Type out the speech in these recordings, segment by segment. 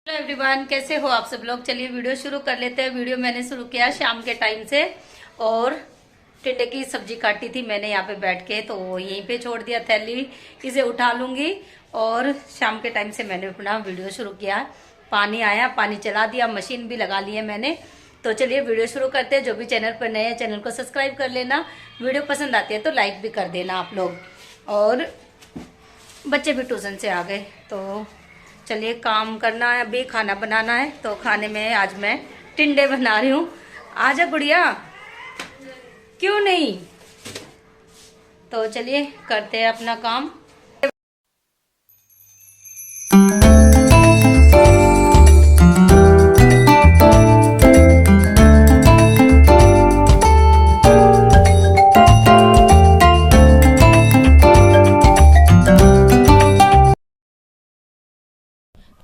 Hello everyone, कैसे हो आप सब लोग। चलिए वीडियो शुरू कर लेते हैं। वीडियो मैंने शुरू किया शाम के टाइम से और टिंडे की सब्जी काटी थी मैंने यहाँ पे बैठ के, तो यहीं पे छोड़ दिया थैली, इसे उठा लूंगी। और शाम के टाइम से मैंने अपना वीडियो शुरू किया। पानी आया, पानी चला दिया, मशीन भी लगा ली है मैंने। तो चलिए वीडियो शुरू करते हैं। जो भी चैनल पर नए हैं चैनल को सब्सक्राइब कर लेना, वीडियो पसंद आती है तो लाइक भी कर देना आप लोग। और बच्चे भी ट्यूशन से आ गए, तो चलिए काम करना है, अभी खाना बनाना है। तो खाने में आज मैं टिंडे बना रही हूँ। आजा गुड़िया, क्यों नहीं। तो चलिए करते हैं अपना काम।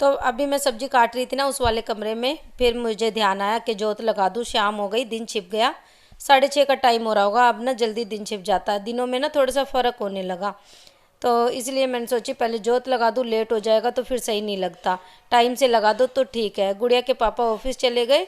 तो अभी मैं सब्जी काट रही थी ना उस वाले कमरे में, फिर मुझे ध्यान आया कि जोत लगा दूँ। शाम हो गई, दिन छिप गया, 6:30 का टाइम हो रहा होगा। अब ना जल्दी दिन छिप जाता है, दिनों में ना थोड़ा सा फ़र्क होने लगा। तो इसलिए मैंने सोची पहले जोत लगा दूँ, लेट हो जाएगा तो फिर सही नहीं लगता। टाइम से लगा दो तो ठीक है। गुड़िया के पापा ऑफिस चले गए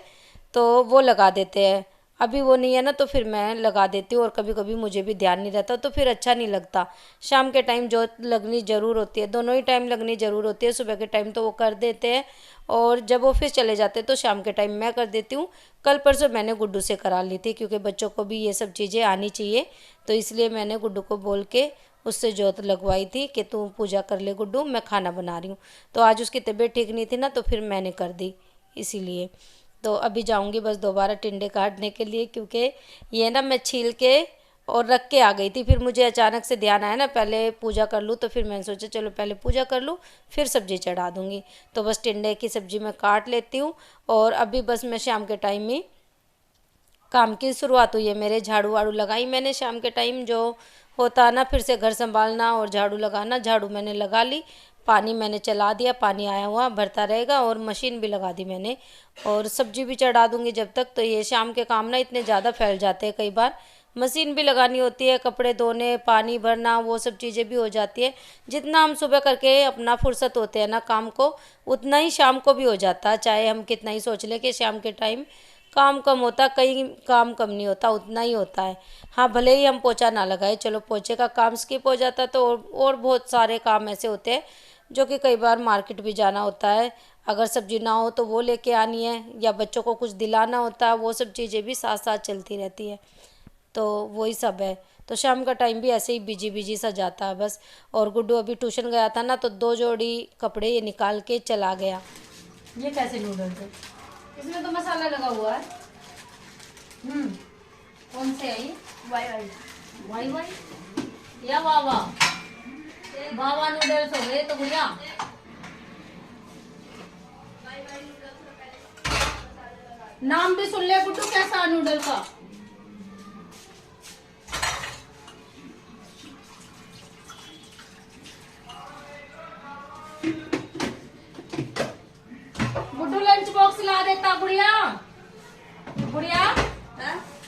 तो वो लगा देते हैं, अभी वो नहीं है ना तो फिर मैं लगा देती हूँ। और कभी कभी मुझे भी ध्यान नहीं रहता तो फिर अच्छा नहीं लगता। शाम के टाइम जोत लगनी ज़रूर होती है, दोनों ही टाइम लगनी ज़रूर होती है। सुबह के टाइम तो वो कर देते हैं और जब ऑफिस चले जाते हैं तो शाम के टाइम मैं कर देती हूँ। कल परसों मैंने गुड्डू से करा ली थी क्योंकि बच्चों को भी ये सब चीज़ें आनी चाहिए, तो इसलिए मैंने गुड्डू को बोल के उससे जोत लगवाई थी कि तू पूजा कर ले गुड्डू, मैं खाना बना रही हूँ। तो आज उसकी तबीयत ठीक नहीं थी ना तो फिर मैंने कर दी इसीलिए। तो अभी जाऊंगी बस दोबारा टिंडे काटने के लिए, क्योंकि ये ना मैं छील के और रख के आ गई थी। फिर मुझे अचानक से ध्यान आया ना पहले पूजा कर लूँ, तो फिर मैंने सोचा चलो पहले पूजा कर लूँ फिर सब्ज़ी चढ़ा दूँगी। तो बस टिंडे की सब्ज़ी मैं काट लेती हूँ और अभी बस मैं शाम के टाइम में काम की शुरुआत हुई है। मेरे झाड़ू वाड़ू लगाई मैंने शाम के टाइम, जो होता है ना फिर से घर संभालना और झाड़ू लगाना। झाड़ू मैंने लगा ली, पानी मैंने चला दिया, पानी आया हुआ भरता रहेगा, और मशीन भी लगा दी मैंने। और सब्जी भी चढ़ा दूंगी जब तक। तो ये शाम के काम ना इतने ज़्यादा फैल जाते हैं, कई बार मशीन भी लगानी होती है, कपड़े धोने, पानी भरना, वो सब चीज़ें भी हो जाती है। जितना हम सुबह करके अपना फुर्सत होते हैं ना काम को, उतना ही शाम को भी हो जाता है। चाहे हम कितना ही सोच लें कि शाम के टाइम काम कम होता, कहीं काम कम नहीं होता, उतना ही होता है। हाँ, भले ही हम पोछा ना लगाए, चलो पोछे का काम स्किप हो जाता तो और बहुत सारे काम ऐसे होते हैं जो कि कई बार मार्केट भी जाना होता है, अगर सब्जी ना हो तो वो लेके आनी है, या बच्चों को कुछ दिलाना होता है, वो सब चीज़ें भी साथ साथ चलती रहती है। तो वही सब है। तो शाम का टाइम भी ऐसे ही बिजी बिजी सा जाता है बस। और गुड्डू अभी ट्यूशन गया था ना तो 2 जोड़ी कपड़े ये निकाल के चला गया। ये कैसे नूडल थे, इसमें तो मसाला लगा हुआ है। कौन से है ये? वाई वाई वाई वाई या वावा वावा नूडल्स हो गए तो भैया। नाम भी सुन ले गुड्डू, कैसा नूडल का। गुड्डू लंच बॉक्स ला देता गुड़िया, गुड़िया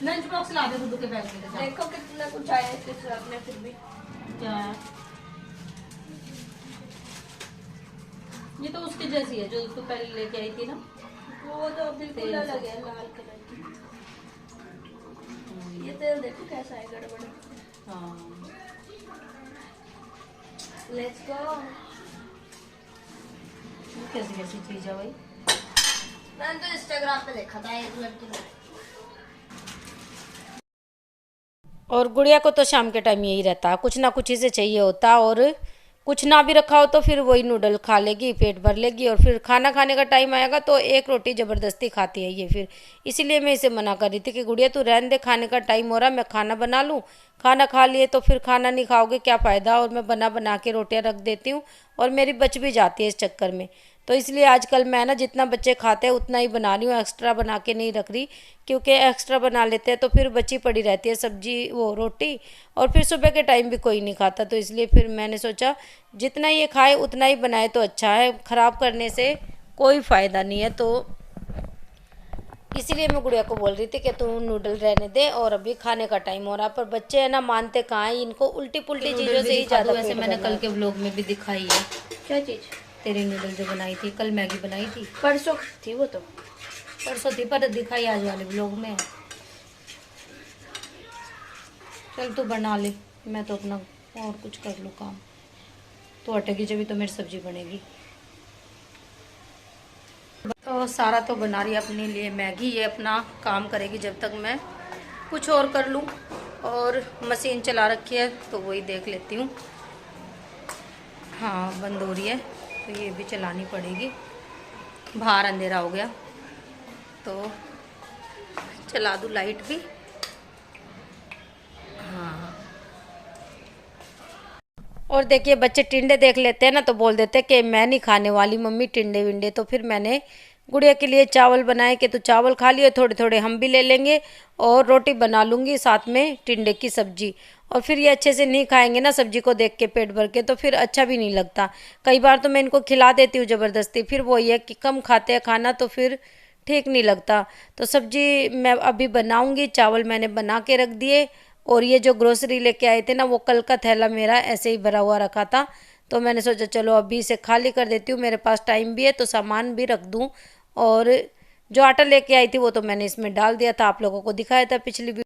लंच बॉक्स ला दे गुड्डू के बैग में। देखो कितना कुछ आया इसके साथ में, फिर भी क्या है ये? तो उसकी जैसी है जो तू पहले लेके आई थी ना, वो तो बिल्कुल अलग है, लाल कलर की। ये तेल देखो कैसा है, गड़बड़। हाँ लेट्स गो। कैसी कैसी चीज है भाई। मैंने तो इंस्टाग्राम पे देखा था एक लड़की ने। और गुड़िया को तो शाम के टाइम यही रहता है, कुछ ना कुछ इसे चाहिए होता, और कुछ ना भी रखा हो तो फिर वही नूडल खा लेगी, पेट भर लेगी। और फिर खाना खाने का टाइम आएगा तो एक रोटी ज़बरदस्ती खाती है ये फिर। इसीलिए मैं इसे मना कर रही थी कि गुड़िया तू रहने दे, खाने का टाइम हो रहा है, मैं खाना बना लूँ। खाना खा लिए तो फिर खाना नहीं खाओगे क्या फ़ायदा। और मैं बना बना के रोटियाँ रख देती हूँ और मेरी बच भी जाती है इस चक्कर में। तो इसलिए आजकल मैं ना जितना बच्चे खाते हैं उतना ही बना रही हूँ, एक्स्ट्रा बना के नहीं रख रही। क्योंकि एक्स्ट्रा बना लेते हैं तो फिर बची पड़ी रहती है सब्जी, वो रोटी, और फिर सुबह के टाइम भी कोई नहीं खाता। तो इसलिए फिर मैंने सोचा जितना ये खाए उतना ही बनाए तो अच्छा है, ख़राब करने से कोई फ़ायदा नहीं है। तो इसीलिए मैं गुड़िया को बोल रही थी कि तू नूडल रहने दे, और अभी खाने का टाइम हो रहा। पर बच्चे है ना मानते कहाँ हैं, इनको उल्टी पुल्टी चीज़ों से ही ज़्यादा। वैसे मैंने कल के व्लॉग में भी दिखाई है। क्या चीज? तेरे नूडल जो बनाई थी, कल मैगी बनाई थी, परसों थी वो तो। परसों थी पर दिखाई आज वाले ब्लॉग में। चल तू बना ले, मैं तो अपना और कुछ कर लूँ काम। तो अटेगी जब भी तो मेरी सब्जी बनेगी। तो सारा तो बना रही है अपने लिए मैगी, ये अपना काम करेगी जब तक मैं कुछ और कर लूँ। और मशीन चला रखी है तो वही देख लेती हूँ। हाँ बंद हो रही है तो ये भी चलानी पड़ेगी। बाहर अंधेरा हो गया तो चला दूँ लाइट भी। हाँ और देखिए बच्चे टिंडे देख लेते हैं ना तो बोल देते हैं कि मैं नहीं खाने वाली मम्मी टिंडे विंडे। तो फिर मैंने गुड़िया के लिए चावल बनाए कि तो चावल खा लिए, थोड़े थोड़े हम भी ले लेंगे और रोटी बना लूँगी साथ में टिंडे की सब्जी। और फिर ये अच्छे से नहीं खाएंगे ना सब्जी को देख के पेट भर के, तो फिर अच्छा भी नहीं लगता। कई बार तो मैं इनको खिला देती हूँ ज़बरदस्ती, फिर वो ये कि कम खाते हैं खाना तो फिर ठीक नहीं लगता। तो सब्जी मैं अभी बनाऊँगी, चावल मैंने बना के रख दिए। और ये जो ग्रोसरी लेके आए थे ना वो कल का थैला मेरा ऐसे ही भरा हुआ रखा था, तो मैंने सोचा चलो अभी इसे खाली कर देती हूँ, मेरे पास टाइम भी है तो सामान भी रख दूँ। और जो आटा लेके आई थी वो तो मैंने इसमें डाल दिया था, आप लोगों को दिखाया था पिछली वीडियो।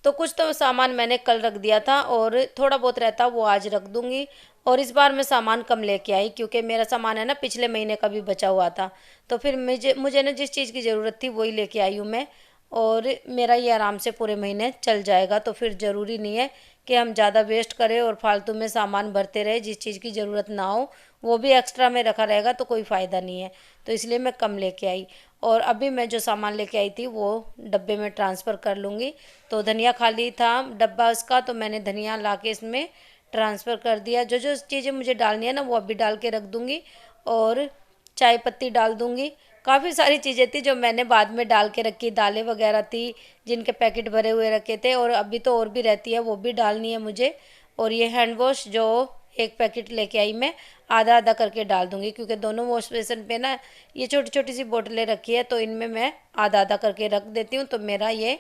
तो कुछ तो सामान मैंने कल रख दिया था और थोड़ा बहुत रहता वो आज रख दूंगी। और इस बार मैं सामान कम लेके आई क्योंकि मेरा सामान है ना पिछले महीने का भी बचा हुआ था। तो फिर मुझे मुझे ना जिस चीज़ की ज़रूरत थी वही लेके आई हूँ मैं। और मेरा ये आराम से पूरे महीने चल जाएगा, तो फिर ज़रूरी नहीं है कि हम ज़्यादा वेस्ट करें और फालतू में सामान भरते रहे। जिस चीज़ की ज़रूरत ना हो वो भी एक्स्ट्रा में रखा रहेगा तो कोई फ़ायदा नहीं है। तो इसलिए मैं कम लेके आई। और अभी मैं जो सामान लेके आई थी वो डब्बे में ट्रांसफ़र कर लूँगी। तो धनिया खाली था डब्बा उसका, तो मैंने धनिया ला के इसमें ट्रांसफ़र कर दिया। जो जो चीज़ें मुझे डालनी है ना वो अभी डाल के रख दूँगी। और चाय पत्ती डाल दूँगी। काफ़ी सारी चीज़ें थी जो मैंने बाद में डाल के रखी, दालें वगैरह थी जिनके पैकेट भरे हुए रखे थे, और अभी तो और भी रहती है वो भी डालनी है मुझे। और ये हैंड वॉश जो एक पैकेट लेके आई मैं आधा आधा करके डाल दूंगी क्योंकि दोनों वॉश बेसिन पे ना ये छोटी छोटी सी बोतलें रखी है, तो इनमें मैं आधा आधा करके रख देती हूँ। तो मेरा ये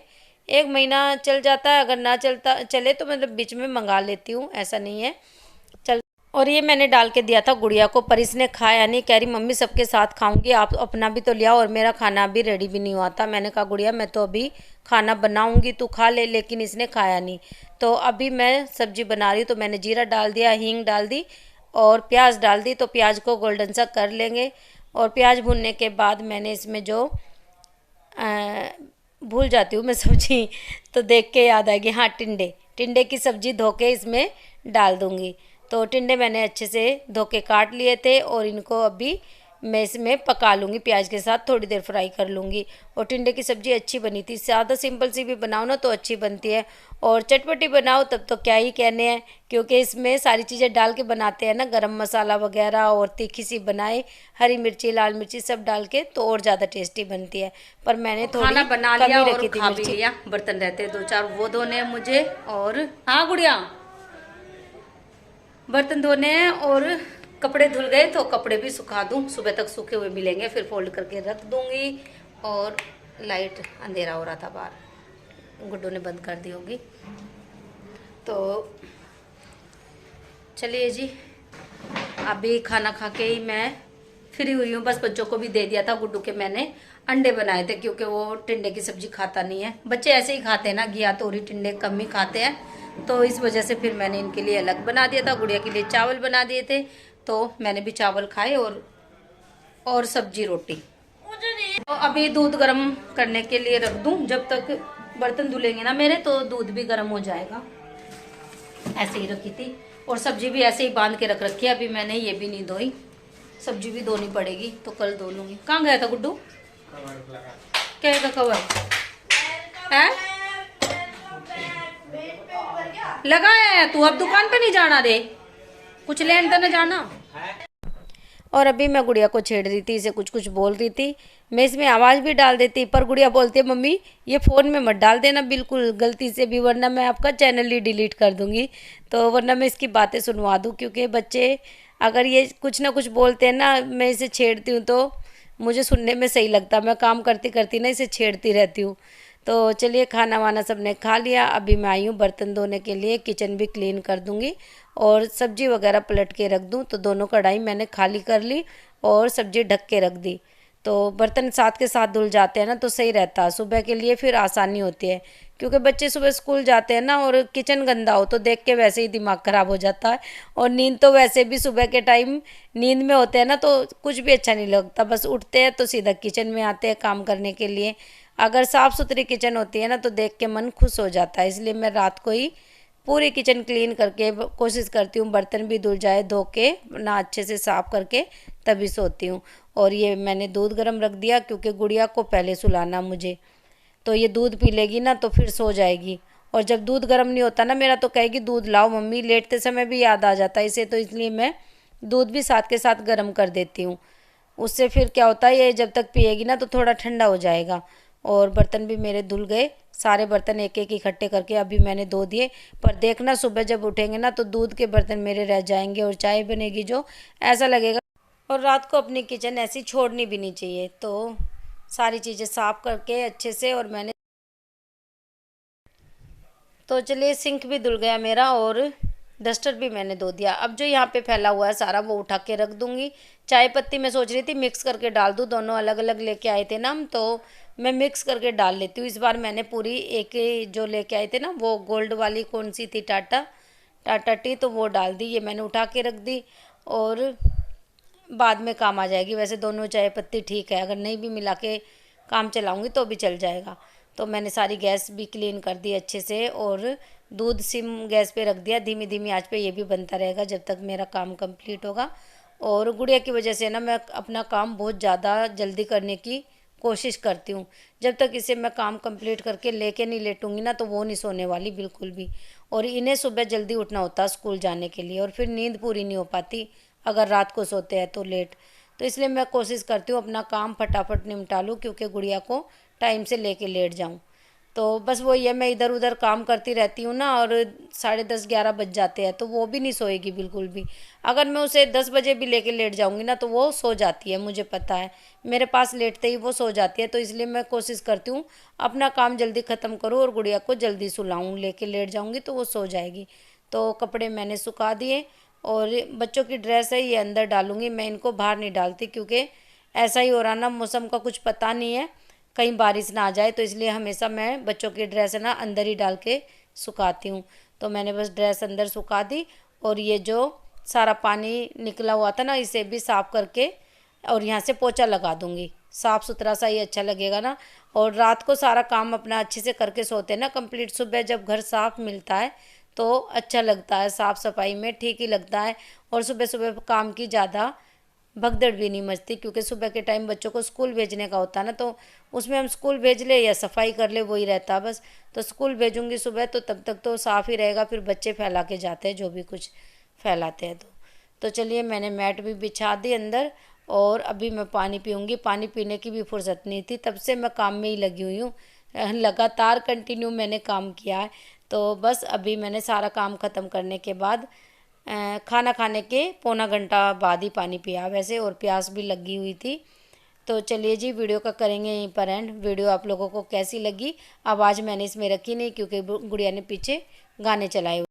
1 महीना चल जाता है। अगर ना चलता चले तो मतलब बीच में मंगा लेती हूँ, ऐसा नहीं है चल। और ये मैंने डाल के दिया था गुड़िया को, पर इसने खाया नहीं। कह रही मम्मी सबके साथ खाऊंगी, आप अपना भी तो लिया, और मेरा खाना अभी रेडी भी नहीं हुआ था। मैंने कहा गुड़िया मैं तो अभी खाना बनाऊंगी तू खा ले, लेकिन इसने खाया नहीं। तो अभी मैं सब्जी बना रही हूँ, तो मैंने जीरा डाल दिया, हींग डाल दी और प्याज डाल दी। तो प्याज को गोल्डन सा कर लेंगे। और प्याज भुनने के बाद मैंने इसमें जो भूल जाती हूँ मैं सब्जी, तो देख के याद आएगी, हाँ टिंडे, टिंडे की सब्जी धो के इसमें डाल दूँगी। तो टिंडे मैंने अच्छे से धो के काट लिए थे और इनको अभी मैं इसमें पका लूँगी, प्याज के साथ थोड़ी देर फ्राई कर लूँगी। और टिंडे की सब्ज़ी अच्छी बनी थी, ज़्यादा सिंपल सी भी बनाओ ना तो अच्छी बनती है, और चटपटी बनाओ तब तो क्या ही कहने हैं, क्योंकि इसमें सारी चीज़ें डाल के बनाते हैं ना, गरम मसाला वगैरह, और तीखी सी बनाए, हरी मिर्ची लाल मिर्ची सब डाल के, तो और ज़्यादा टेस्टी बनती है। पर मैंने थोड़ी खाना बना कम लिया ही और रखी थी खा भी मिर्ची। लिया। बर्तन रहते हैं 2-4 वो धोने हैं मुझे। और हाँ गुड़िया, बर्तन धोने हैं और कपड़े धुल गए तो कपड़े भी सुखा दूं, सुबह तक सूखे हुए मिलेंगे, फिर फोल्ड करके रख दूंगी। और लाइट अंधेरा हो रहा था बाहर, गुड्डू ने बंद कर दी होगी। तो चलिए जी, अभी खाना खा के ही मैं फ्री हुई हूँ। बस बच्चों को भी दे दिया था, गुड्डू के मैंने अंडे बनाए थे क्योंकि वो टिंडे की सब्जी खाता नहीं है। बच्चे ऐसे ही खाते हैं ना, घिया तोरी टिंडे कम ही खाते हैं, तो इस वजह से फिर मैंने इनके लिए अलग बना दिया था। गुड़िया के लिए चावल बना दिए थे, तो मैंने भी चावल खाए और सब्जी रोटी। तो अभी दूध गर्म करने के लिए रख दूं, जब तक बर्तन धुलेंगे ना मेरे तो दूध भी गर्म हो जाएगा। ऐसे ही रखी थी और सब्जी भी ऐसे ही बांध के रख रखी है, अभी मैंने ये भी नहीं धोई, सब्जी भी धोनी पड़ेगी तो कल धो लूंगी। कहाँ गया था गुड्डू? क्या है कवर है लगाया है तू? अब दुकान पे नहीं जाना रे, कुछ लेन तो न जाना। और अभी मैं गुड़िया को छेड़ रही थी, इसे कुछ कुछ बोल रही थी, मैं इसमें आवाज़ भी डाल देती, पर गुड़िया बोलती है मम्मी ये फ़ोन में मत डाल देना बिल्कुल गलती से भी, वरना मैं आपका चैनल ही डिलीट कर दूँगी। तो वरना मैं इसकी बातें सुनवा दूँ, क्योंकि बच्चे अगर ये कुछ ना कुछ बोलते हैं ना, मैं इसे छेड़ती हूँ तो मुझे सुनने में सही लगता, मैं काम करती करती ना इसे छेड़ती रहती हूँ। तो चलिए खाना वाना सबने खा लिया। अभी मैं आई हूँ बर्तन धोने के लिए, किचन भी क्लीन कर दूँगी और सब्जी वगैरह पलट के रख दूँ। तो दोनों कढ़ाई मैंने खाली कर ली और सब्जी ढक के रख दी। तो बर्तन साथ के साथ धुल जाते हैं ना तो सही रहता है, सुबह के लिए फिर आसानी होती है। क्योंकि बच्चे सुबह स्कूल जाते हैं ना और किचन गंदा हो तो देख के वैसे ही दिमाग ख़राब हो जाता है। और नींद तो वैसे भी सुबह के टाइम नींद में होते हैं ना तो कुछ भी अच्छा नहीं लगता, बस उठते हैं तो सीधा किचन में आते हैं काम करने के लिए। अगर साफ़ सुथरी किचन होती है ना तो देख के मन खुश हो जाता है। इसलिए मैं रात को ही पूरी किचन क्लीन करके कोशिश करती हूँ बर्तन भी धुल जाए, धो के ना अच्छे से साफ़ करके तभी सोती हूँ। और ये मैंने दूध गर्म रख दिया क्योंकि गुड़िया को पहले सुलाना मुझे, तो ये दूध पी लेगी ना तो फिर सो जाएगी। और जब दूध गर्म नहीं होता ना मेरा तो कहेगी दूध लाओ मम्मी, लेटते समय भी याद आ जाता है इसे, तो इसलिए मैं दूध भी साथ के साथ गर्म कर देती हूँ। उससे फिर क्या होता है ये जब तक पिएगी ना तो थोड़ा ठंडा हो जाएगा। और बर्तन भी मेरे धुल गए, सारे बर्तन एक एक इकट्ठे करके अभी मैंने धो दिए। पर देखना सुबह जब उठेंगे ना तो दूध के बर्तन मेरे रह जाएंगे और चाय बनेगी जो, ऐसा लगेगा। और रात को अपनी किचन ऐसी छोड़नी भी नहीं चाहिए। तो सारी चीज़ें साफ़ करके अच्छे से, और मैंने तो चलिए सिंक भी धुल गया मेरा और डस्टर भी मैंने धो दिया। अब जो यहाँ पे फैला हुआ है सारा वो उठा के रख दूँगी। चाय पत्ती मैं सोच रही थी मिक्स करके डाल दूँ, दोनों अलग अलग लेके आए थे ना हम, तो मैं मिक्स करके डाल लेती हूँ। इस बार मैंने पूरी एक ही जो लेके आए थे ना वो गोल्ड वाली कौन सी थी, टाटा टाटा टी, तो वो डाल दी। ये मैंने उठा के रख दी और बाद में काम आ जाएगी। वैसे दोनों चाय पत्ती ठीक है, अगर नहीं भी मिला के काम चलाऊँगी तो भी चल जाएगा। तो मैंने सारी गैस भी क्लीन कर दी अच्छे से और दूध सिम गैस पे रख दिया, धीमी धीमी आंच पे ये भी बनता रहेगा जब तक मेरा काम कंप्लीट होगा। और गुड़िया की वजह से ना मैं अपना काम बहुत ज़्यादा जल्दी करने की कोशिश करती हूँ। जब तक इसे मैं काम कंप्लीट करके लेके नहीं लेटूंगी ना तो वो नहीं सोने वाली बिल्कुल भी। और इन्हें सुबह जल्दी उठना होता है स्कूल जाने के लिए और फिर नींद पूरी नहीं हो पाती अगर रात को सोते हैं तो लेट। तो इसलिए मैं कोशिश करती हूँ अपना काम फटाफट निपटा लूँ क्योंकि गुड़िया को टाइम से लेके लेट जाऊँ। तो बस वही है, मैं इधर उधर काम करती रहती हूँ ना और 10:30-11 बज जाते हैं तो वो भी नहीं सोएगी बिल्कुल भी। अगर मैं उसे 10 बजे भी लेके लेट जाऊँगी ना तो वो सो जाती है, मुझे पता है मेरे पास लेटते ही वो सो जाती है। तो इसलिए मैं कोशिश करती हूँ अपना काम जल्दी ख़त्म करूँ और गुड़िया को जल्दी सुलाऊँ। लेके लेट जाऊँगी तो वो सो जाएगी। तो कपड़े मैंने सुखा दिए और बच्चों की ड्रेस है ये अंदर डालूँगी, मैं इनको बाहर नहीं डालती क्योंकि ऐसा ही हो रहा ना, मौसम का कुछ पता नहीं है, कहीं बारिश ना आ जाए, तो इसलिए हमेशा मैं बच्चों की ड्रेस है ना अंदर ही डाल के सुखाती हूँ। तो मैंने बस ड्रेस अंदर सुखा दी और ये जो सारा पानी निकला हुआ था ना इसे भी साफ़ करके और यहाँ से पोछा लगा दूँगी। साफ़ सुथरा सा ही अच्छा लगेगा ना। और रात को सारा काम अपना अच्छे से करके सोते हैं ना कंप्लीट, सुबह जब घर साफ़ मिलता है तो अच्छा लगता है, साफ़ सफाई में ठीक ही लगता है। और सुबह सुबह काम की ज़्यादा भगदड़ भी नहीं मचती क्योंकि सुबह के टाइम बच्चों को स्कूल भेजने का होता है ना, तो उसमें हम स्कूल भेज ले या सफाई कर ले वही रहता है बस। तो स्कूल भेजूँगी सुबह तो तब तक तो साफ़ ही रहेगा, फिर बच्चे फैला के जाते हैं जो भी कुछ फैलाते हैं। तो चलिए मैंने मैट भी बिछा दी अंदर और अभी मैं पानी पीऊँगी। पानी पीने की भी फुर्सत नहीं थी, तब से मैं काम में ही लगी हुई हूँ, लगातार कंटिन्यू मैंने काम किया है। तो बस अभी मैंने सारा काम ख़त्म करने के बाद खाना खाने के पौना घंटा बाद ही पानी पिया वैसे, और प्यास भी लगी हुई थी। तो चलिए जी वीडियो का करेंगे यहीं पर एंड। वीडियो आप लोगों को कैसी लगी, आवाज़ मैंने इसमें रखी नहीं क्योंकि गुड़िया ने पीछे गाने चलाए।